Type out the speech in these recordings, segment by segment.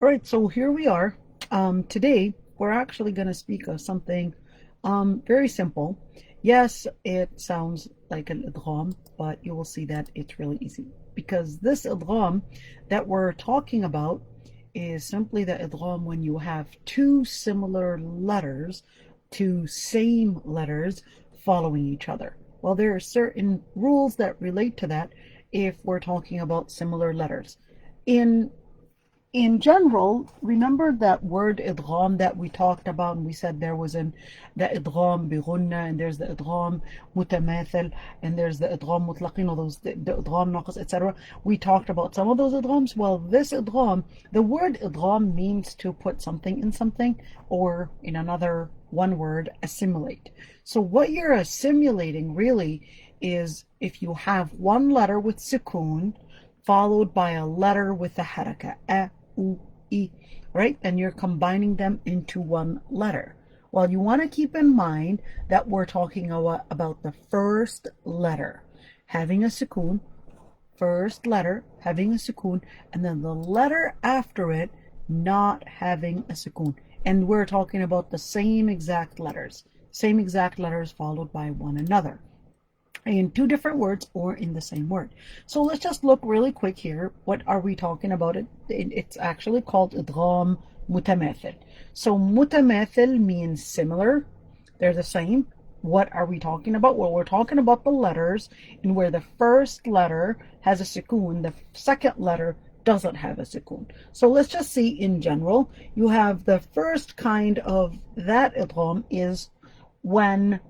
All right, so here we are. Today, we're actually going to speak of something very simple. Yes, it sounds like an idgham, but you will see that it's really easy because this idgham that we're talking about is simply the idgham when you have two similar letters, two same letters following each other. Well, there are certain rules that relate to that if we're talking about similar letters. In in general, remember that word idgham that we talked about, and we said there was the idgham bighunna, and there's the idgham mutamathil, and there's the idgham mutlaqin, or the idgham naqis, etc. We talked about some of those idghams. Well, this idgham, the word idgham means to put something in something, or in another one word, assimilate. So what you're assimilating really is if you have one letter with sukoon followed by a letter with a haraka, u, I, right? And you're combining them into one letter. Well, you want to keep in mind that we're talking about the first letter having a sukoon, first letter having a sukoon, and then the letter after it not having a sukoon. And we're talking about the same exact letters followed by one another in two different words or in the same word. So let's just look really quick here. What are we talking about? It's actually called Idgham Mutamathil. So Mutamathil means similar. They're the same. What are we talking about? Well, we're talking about the letters, and where the first letter has a sukoon, the second letter doesn't have a sukoon. So let's just see in general. You have the first kind of that idgham is when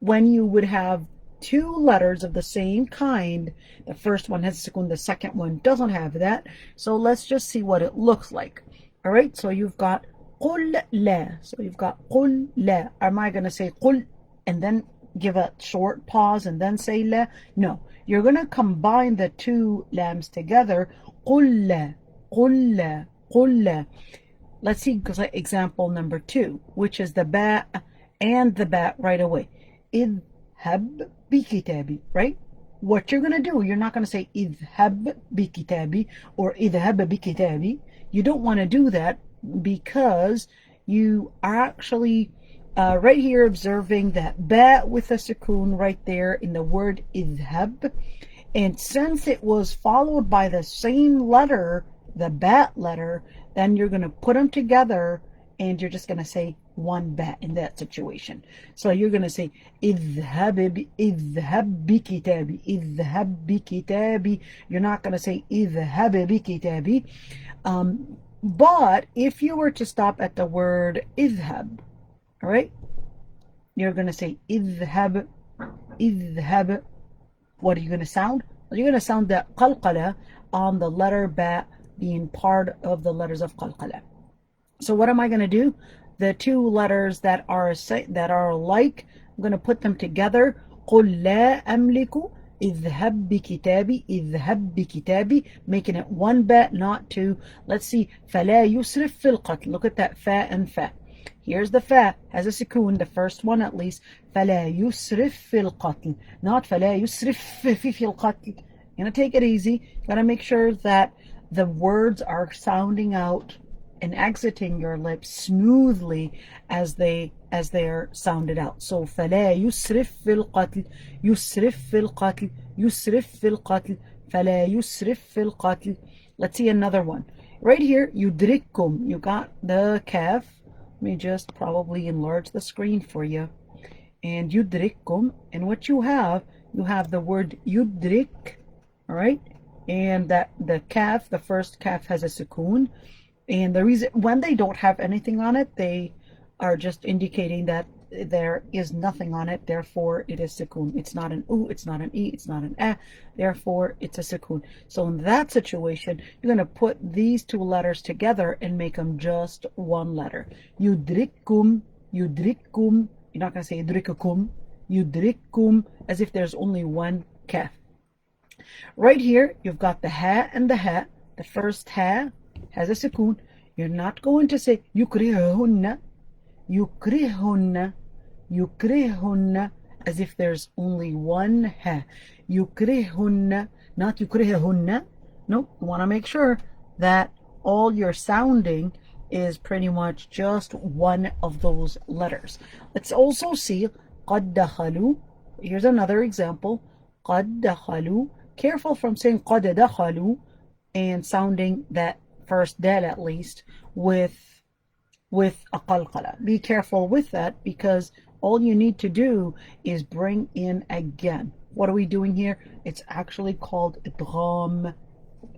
you would have two letters of the same kind. The first one has a sukoon, the second one doesn't have that. So let's just see what it looks like. All right, so you've got قل لا. So you've got قل لا. Am I going to say قل and then give a short pause and then say la? No, you're going to combine the two lams together. قل لا, قل لا, قل لا. Let's see example number 2, which is the ba and the ba right away. اذهب بكتابي, right? What you're going to do, you're not going to say اذهب بكتابي or اذهب بكتابي. You don't want to do that because you are actually right here observing that ba with a sukoon right there in the word اذهب. And since it was followed by the same letter, the bat letter, then you're going to put them together and you're just going to say one bat in that situation. So you're going to say اذهب بكتابي, اذهب بكتابي. You're not going to say اذهب بكتابي. But if you were to stop at the word اذهب, all right, you're going to say اذهب, اذهب. What are you going to sound? Well, you're going to sound the qalqala on the letter ba being part of the letters of qalqala. So what am I going to do? The two letters that are alike, I'm going to put them together. قل لا أملك اذهب بكتابي, اذهب بكتابي, making it one ba, not two. Let's see. فلا يسرف في القتل. Look at that fa and fa. Here's the fa, has a sukoon, the first one at least. فلا يسرف في القتل, not فلا يسرف في القتل. You're going to take it easy. You got to make sure that the words are sounding out and exiting your lips smoothly as they are sounded out. So فلا يسرف في القتل, يسرف في القتل, يسرف في القتل, فلا يسرف في القتل. Let's see another one. Right here, يدرككم. You got the kaf. Let me just probably enlarge the screen for you. And yudrikkum, and what you have the word yudrik, all right? And that the kaf, the first kaf has a sukoon. And the reason, when they don't have anything on it, they are just indicating that there is nothing on it, therefore it is sukoon. It's not an u, it's not an e, it's not an a, therefore it's a sukoon. So in that situation, you're going to put these two letters together and make them just one letter. Yudrikkum, yudrikkum. You're not going to say yudrikukum, yudrikkum, as if there's only one kaf. Right here, you've got the ha and the ha. The first ha has a sukoon. You're not going to say yukrihunna, yukrihunna, yukrihunna, as if there's only one ha. Yukrihunna, not yukrihunna. No, you want to make sure that all you're sounding is pretty much just one of those letters. Let's also see قد دخلوا. Here's another example. قد دخلوا. Careful from saying قد دخلوا and sounding that first dal at least with a qalqala. Be careful with that, because all you need to do is bring in again. What are we doing here? It's actually called idgham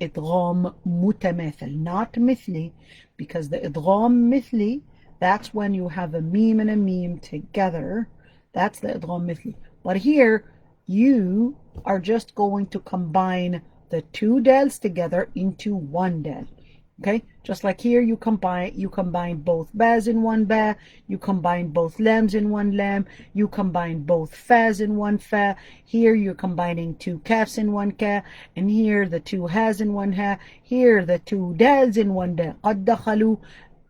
mutamathil, not mithli, because the idgham mithli, that's when you have a meme and a meme together. That's the idgham mithli. But here, you are just going to combine the two dals together into one dal. Okay, just like here, you combine both bas in one ba, you combine both lams in one lam, you combine both fas in one fa. Here you're combining two kafs in one ka, and here the two has in one ha. Here the two dals in one da. قد دخلوا.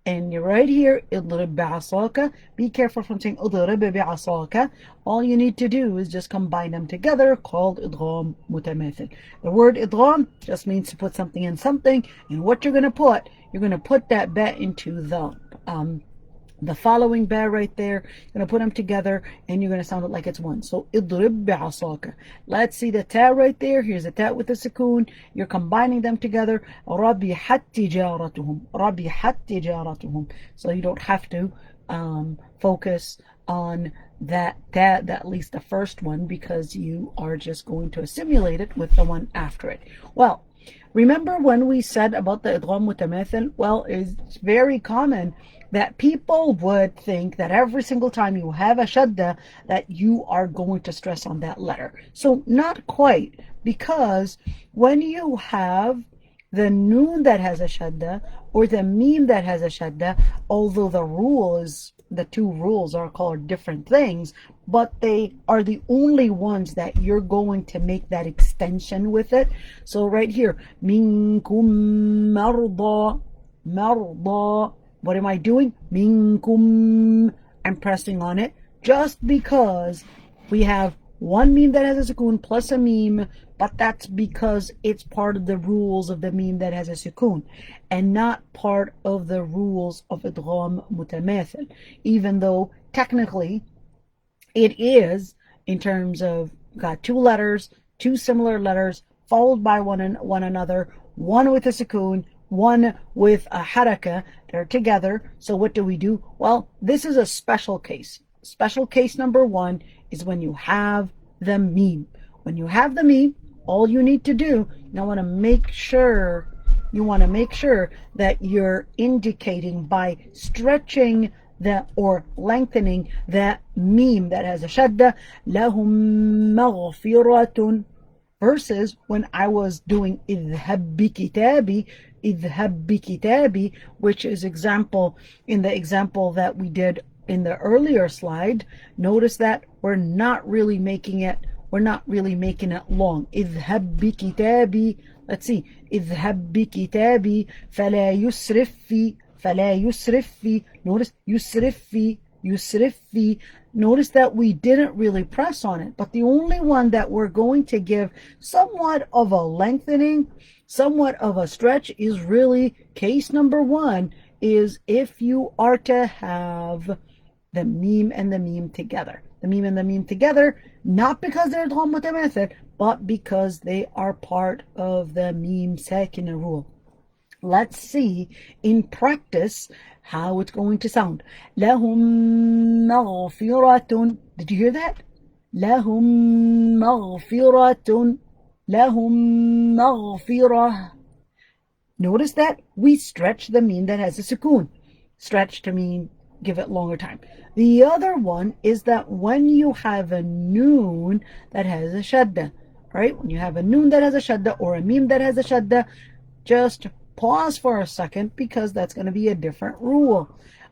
And you're right here, اضرب بعصاك. Be careful from saying اضرب بعصاك. All you need to do is just combine them together, called idgham mutamathil. The word idgham just means to put something in something, and what you're going to put that ba into the following ba right there. You're going to put them together, and you're going to sound it like it's one. So اضرب بعصاك. Let's see the ta right there. Here's a ta with a sukoon. You're combining them together. ربحت تجارتهم. ربحت تجارتهم. So you don't have to focus on that at least the first one, because you are just going to assimilate it with the one after it. Well, remember when we said about the idgham mutamathil? Well, it's very common that people would think that every single time you have a shadda that you are going to stress on that letter. So not quite, because when you have the noon that has a shadda or the meme that has a shadda, although the two rules are called different things, but they are the only ones that you're going to make that extension with it. So right here, minkum marda, marda. What am I doing? Minkum. I'm pressing on it just because we have one meme that has a sukoon plus a meme, but that's because it's part of the rules of the meme that has a sukoon and not part of the rules of idgham mutamathil, even though technically it is, in terms of got two letters, two similar letters followed by one another, one with a sukoon, one with a haraka. They're together. So what do? Well, this is a special case. Special case number one is when you have the meme. When you have the meme, all you need to do, you want to make sure that you're indicating by stretching or lengthening the meme that has a shadda, lahum maghfiratun, versus when I was doing idhab bi kitabi, which is in the example that we did in the earlier slide. Notice that we're not really making it long. idhab bi kitabi. Let's see. idhab bi kitabi fala yusrif fi. Notice yusrif fi. Notice that we didn't really press on it, but the only one that we're going to give somewhat of a lengthening, somewhat of a stretch, is really case number one, is if you are to have the meme and the meme together. The meme and the meme together, not because they're idgham mutamathil, but because they are part of the meme sakina rule. Let's see in practice how it's going to sound. لهم مغفرة. Did you hear that? لهم مغفرة. لهم مغفرة. Notice that we stretch the meme that has a sukoon. Stretch to mean give it longer time. The other one is that when you have a noon that has a shadda, right? When you have a noon that has a shadda or a meme that has a shadda, just pause for a second, because that's going to be a different rule.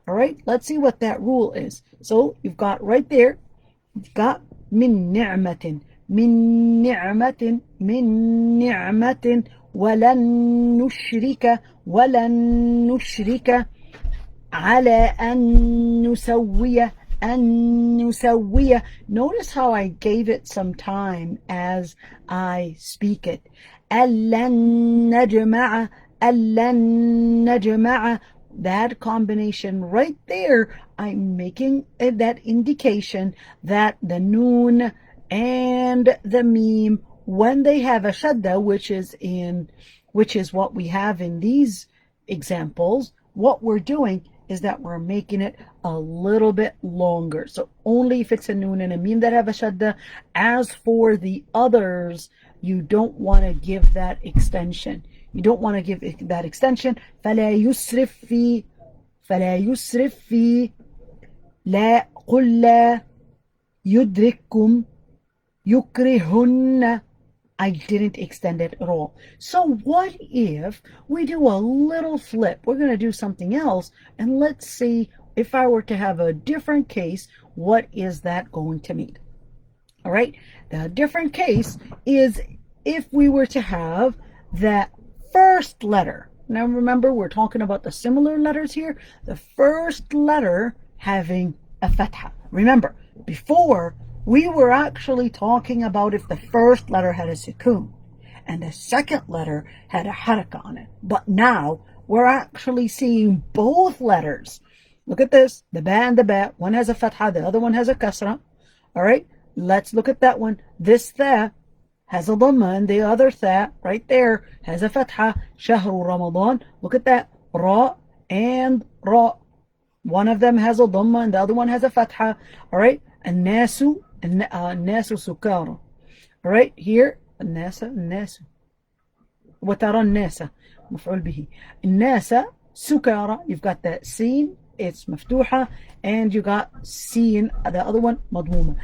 All right, let's see what that rule is. So you've got right there, you've got min ni'matin, min ni'matin, min ni'matin, walan nushrika على أن نسوية. Notice how I gave it some time as I speak it. ألن ألن نجمع. That combination right there, I'm making that indication that the noon and the meme, when they have a shadda, which is what we have in these examples, what we're doing is that we're making it a little bit longer. So only if it's a noon and a meme that have a shadda. As for the others, you don't want to give that extension. You don't want to give that extension. فلا يسرف في فلا يسرف في لا قل لا يدرككم يكرهن. I didn't extend it at all. So what if we do a little flip? We're going to do something else, and let's see if I were to have a different case, what is that going to mean? All right, the different case is if we were to have that first letter. Now remember, we're talking about the similar letters here. The first letter having a fatha. Remember, before we were actually talking about if the first letter had a sukoon and the second letter had a haraka on it. But now we're actually seeing both letters. Look at this, the ba and the ba. One has a fatha, the other one has a kasra. All right, let's look at that one. This tha has a dhamma, and the other tha right there has a fatha. Shahru Ramadan. Look at that, ra and ra. One of them has a dhamma and the other one has a fatha. All right, الناس سكارى. All right, here الناس وترى الناس مفعول به. الناس سكارى. You've got that sin, it's مفتوحة, and you got sin, the other one مضمومة.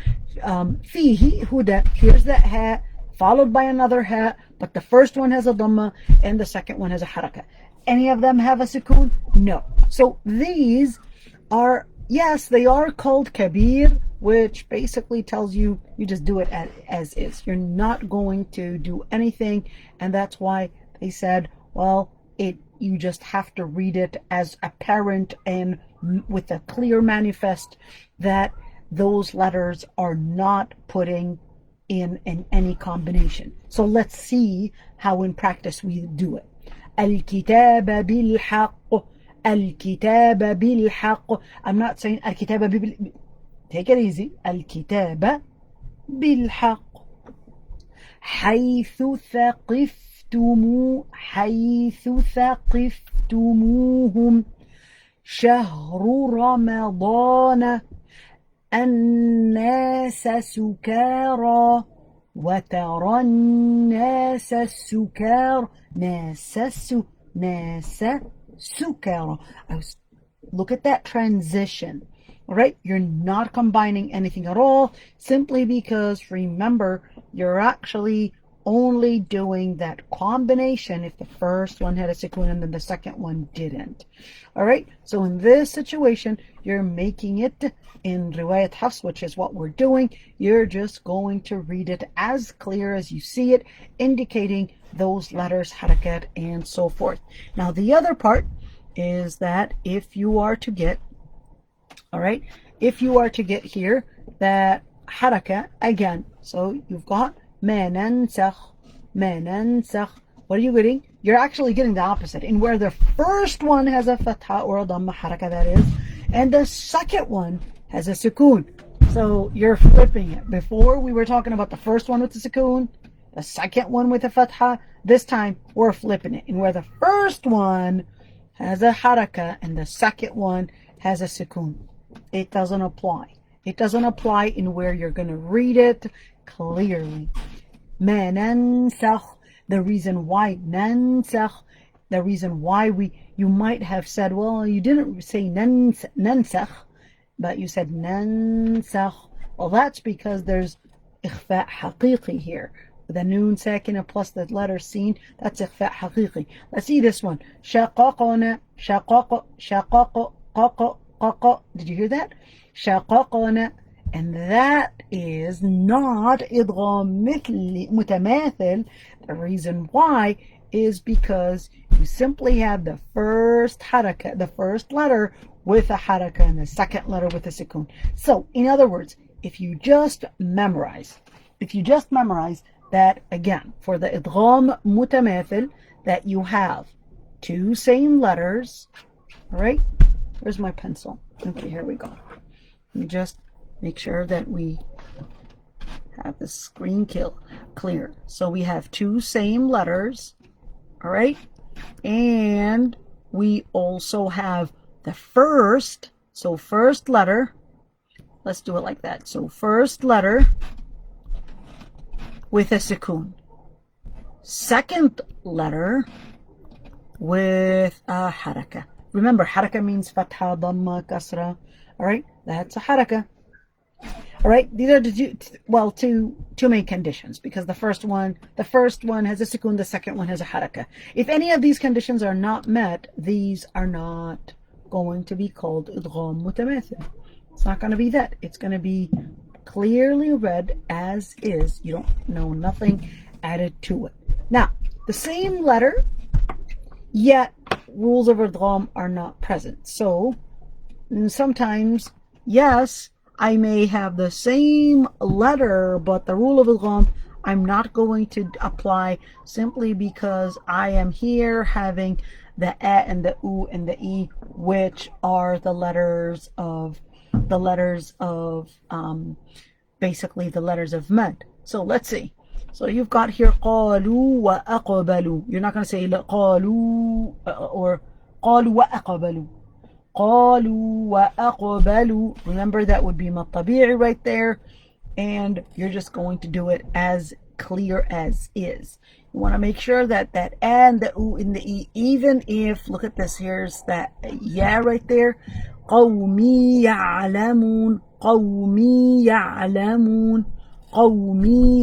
فيه هدى. Here's that ha followed by another ha, but the first one has a dhamma and the second one has a haraka. Any of them have a sukoon? No. So these are, yes, they are called kabir, which basically tells you you just do it as is. You're not going to do anything, and that's why they said, well, you just have to read it as apparent and with a clear manifest that those letters are not putting in any combination. So let's see how in practice we do it. الكتاب بالحق. الكتاب بالحق. I'm not saying الكتاب take it easy. الكتاب بالحق. حيث ثقفتموهم شهر رمضان الناس سكارى وترى الناس سكارى ناس سكارى. Look at that transition. All right, you're not combining anything at all, simply because, remember, you're actually only doing that combination if the first one had a sukoon and then the second one didn't. All right, so in this situation, you're making it in riwayat hafs, which is what we're doing. You're just going to read it as clear as you see it, indicating those letters, harakat, and so forth. Now, the other part is that if you are to get, all right, if you are to get here that haraka again, so you've got ما ننسخ. What are you getting? You're actually getting the opposite, in where the first one has a fatha or a dhamma, haraka that is, and the second one has a sukoon. So you're flipping it. Before we were talking about the first one with the sukoon, the second one with a fatha. This time we're flipping it, in where the first one has a haraka and the second one has a sukoon. It doesn't apply. It doesn't apply in where you're going to read it clearly. ما ننسخ. The reason why ننسخ, the reason why you might have said, well, you didn't say ننسخ, but you said ننسخ. Well, that's because there's إخفاء حقيقي here. The noon sakina plus the letter sin, that's إخفاء حقيقي. Let's see this one. شققنا. Did you hear that? شققنا. And that is not Idgham Mutamathil. The reason why is because you simply have the first haraka, the first letter with a haraka and the second letter with a sukoon. So, in other words, if you just memorize that, again, for the Idgham Mutamathil, that you have two same letters. All right, where's my pencil? Okay, here we go. Let me just make sure that we have the screen clear. So we have two same letters, all right, and we also have the first, so first letter, let's do it like that. So first letter with a sukoon, second letter with a haraka. Remember, haraka means fatha, dhamma, kasra. All right, that's a haraka. All right, these are two main conditions, because the first one has a sukoon, the second one has a haraka. If any of these conditions are not met, these are not going to be called idgham mutamathil. It's not going to be that. It's going to be clearly read as is. You don't know, nothing added to it. Now, the same letter, yet rules of idgham are not present. So sometimes, yes, I may have the same letter, but the rule of idgham I'm not going to apply, simply because I am here having the a and the u and the e, which are the letters of basically the letters of mad. So let's see. So you've got here قالوا وأقبلوا. You're not going to say قالوا or قالوا وأقبلوا. قالوا وأقبلوا. Remember, that would be مطبيعي right there, and you're just going to do it as clear as is. You want to make sure that that and the u and the e, even if, look at this, here's that yeah right there. قومي يعلمون قومي يعلمون قومي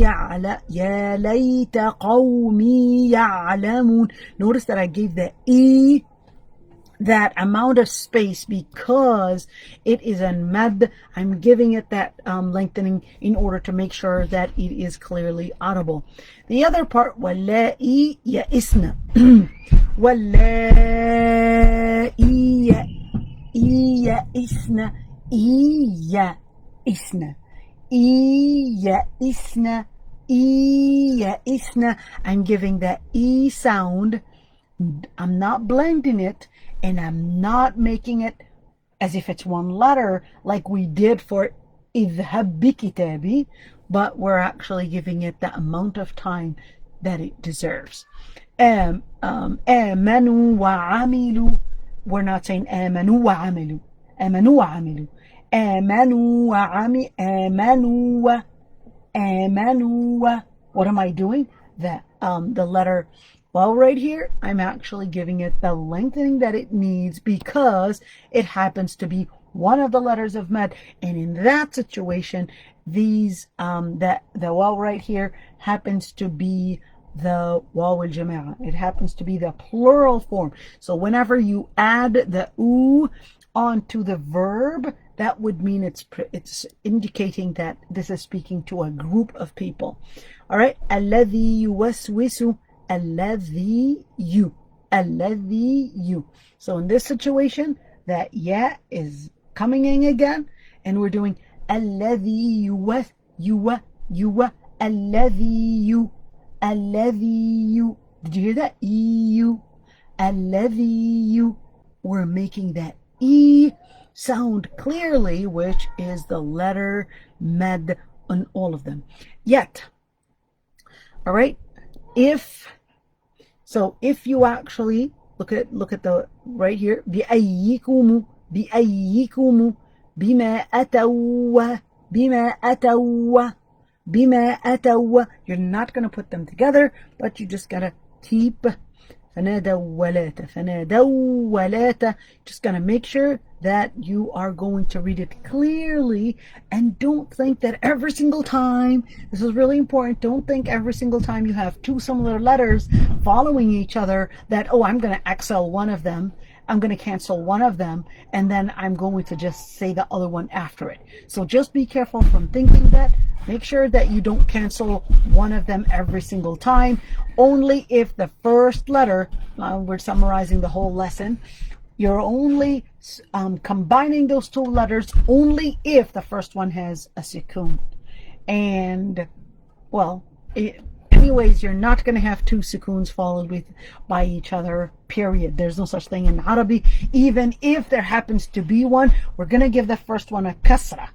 يا ليت قومي يعلمون. Notice that I gave the e that amount of space because it is a mad. I'm giving it that lengthening in order to make sure that it is clearly audible. The other part, واللائي يئسن واللائي يئسن يئسن يئسن يئسن. I'm giving that e sound. I'm not blending it, and I'm not making it as if it's one letter like we did for اذهب بكتابي, but we're actually giving it the amount of time that it deserves. آمنوا وعملوا. We're not saying آمنوا وعملوا. آمنوا وعملوا. آمنوا وعملوا. آمنوا. آمنوا. What am I doing? The letter, well, right here, I'm actually giving it the lengthening that it needs because it happens to be one of the letters of mad. And in that situation, these the waw right here happens to be the waw al-jama'a. It happens to be the plural form. So whenever you add the u onto the verb, that would mean it's indicating that this is speaking to a group of people. All right, الذي يوسوس الذي you. So in this situation, that yeah is coming in again, and we're doing الذي الذي you. Did you hear that? You. الذي you. We're making that e sound clearly, which is the letter mad on all of them. Yet, all right, if you actually look at the right here, بأيكم بما أتوا. You're not going to put them together, but you just gotta keep فنادوا ولاة. Just gonna make sure that you are going to read it clearly, and don't think that every single time, this is really important, don't think every single time you have two similar letters following each other that, oh, I'm going to excel one of them, I'm going to cancel one of them, and then I'm going to just say the other one after it. So just be careful from thinking that. Make sure that you don't cancel one of them every single time. Only if the first letter, we're summarizing the whole lesson, you're only combining those two letters only if the first one has a sukoon. And, well, any anyways, you're not going to have two sukoons followed by each other, period. There's no such thing in Arabic. Even if there happens to be one, we're going to give the first one a kasra.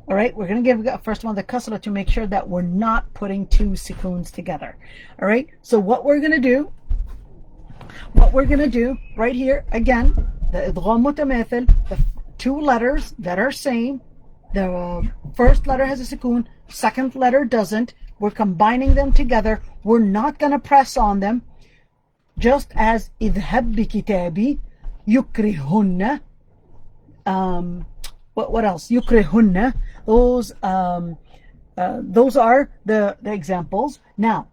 All right, we're going to give the first one the kasra to make sure that we're not putting two sukoons together. All right, so what we're going to do right here, again, the Idgham Mutamathil, the two letters that are same. The first letter has a sukoon, second letter doesn't. We're combining them together. We're not going to press on them. Just as idhab bi kitabi yukrihunna. What else? Yukrihunna. Those are the examples. Now,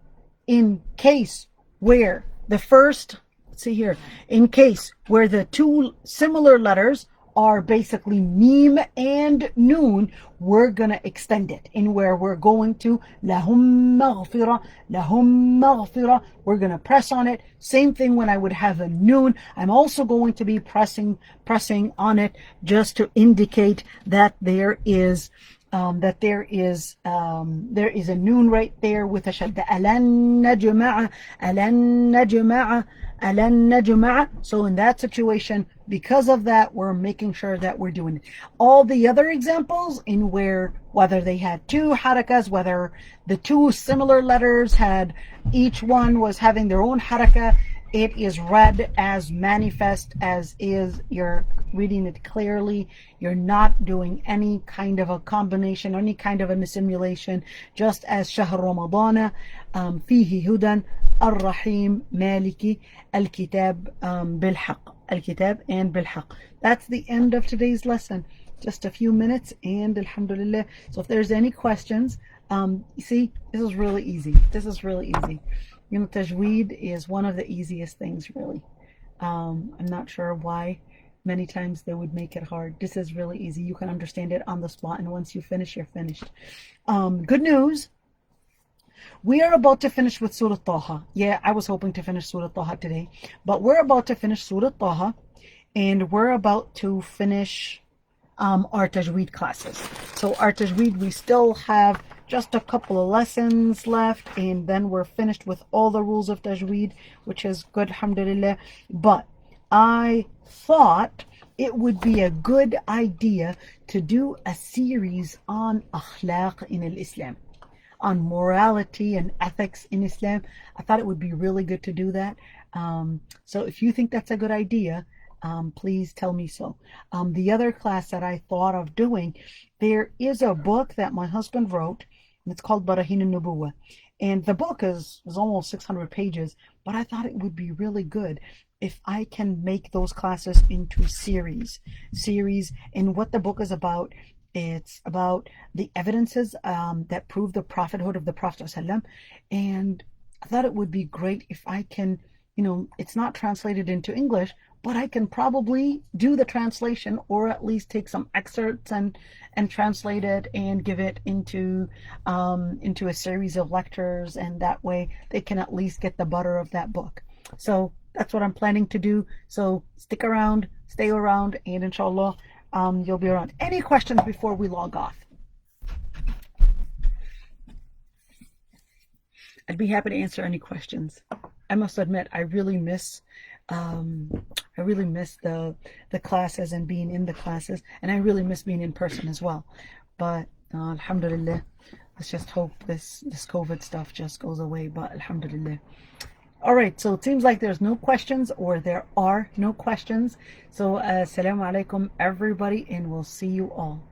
in case where the first, let's see here, in case where the two similar letters are basically meme and noon, we're gonna extend it in where we're going to lahum maghfira. We're gonna press on it. Same thing when I would have a noon. I'm also going to be pressing on it just to indicate that there is a noon right there with a shadda. Alan najma'a. So in that situation, because of that, we're making sure that we're doing it. All the other examples in whether they had two harakas, whether the two similar letters each one was having their own haraka, it is read as manifest as is. You're reading it clearly. You're not doing any kind of a combination, any kind of an assimilation, just as Shahr Ramadana, fihi hudan, Ar-Rahim, Maliki, Al-Kitab, Bil-Haq. Al-Kitab and Bil-Haq. That's the end of today's lesson. Just a few minutes and alhamdulillah. So if there's any questions, you see, this is really easy. You know, tajweed is one of the easiest things, really. I'm not sure why many times they would make it hard. This is really easy. You can understand it on the spot, and once you finish, you're finished. Good news. We are about to finish with Surah Taha. Yeah, I was hoping to finish Surah Taha today, but we're about to finish Surah Taha, and we're about to finish our tajweed classes. So our tajweed, we still have just a couple of lessons left, and then we're finished with all the rules of tajweed, which is good, alhamdulillah. But I thought it would be a good idea to do a series on akhlaq in Islam, on morality and ethics in Islam. I thought it would be really good to do that. So if you think that's a good idea, please tell me so. The other class that I thought of doing, there is a book that my husband wrote, and it's called Barahin al-Nubuwah. And the book is almost 600 pages, but I thought it would be really good if I can make those classes into series. And what the book is about, it's about the evidences that prove the prophethood of the Prophet ﷺ. And I thought it would be great if I can, it's not translated into English, but I can probably do the translation, or at least take some excerpts and translate it and give it into a series of lectures, and that way they can at least get the butter of that book. So that's what I'm planning to do. So stick around, stay around, and inshallah, you'll be around. Any questions before we log off? I'd be happy to answer any questions. I must admit, I really miss the classes and being in the classes, and I really miss being in person as well. But alhamdulillah, let's just hope this COVID stuff just goes away. But alhamdulillah. All right, so it seems like there's no questions, or there are no questions. So assalamu alaikum everybody, and we'll see you all.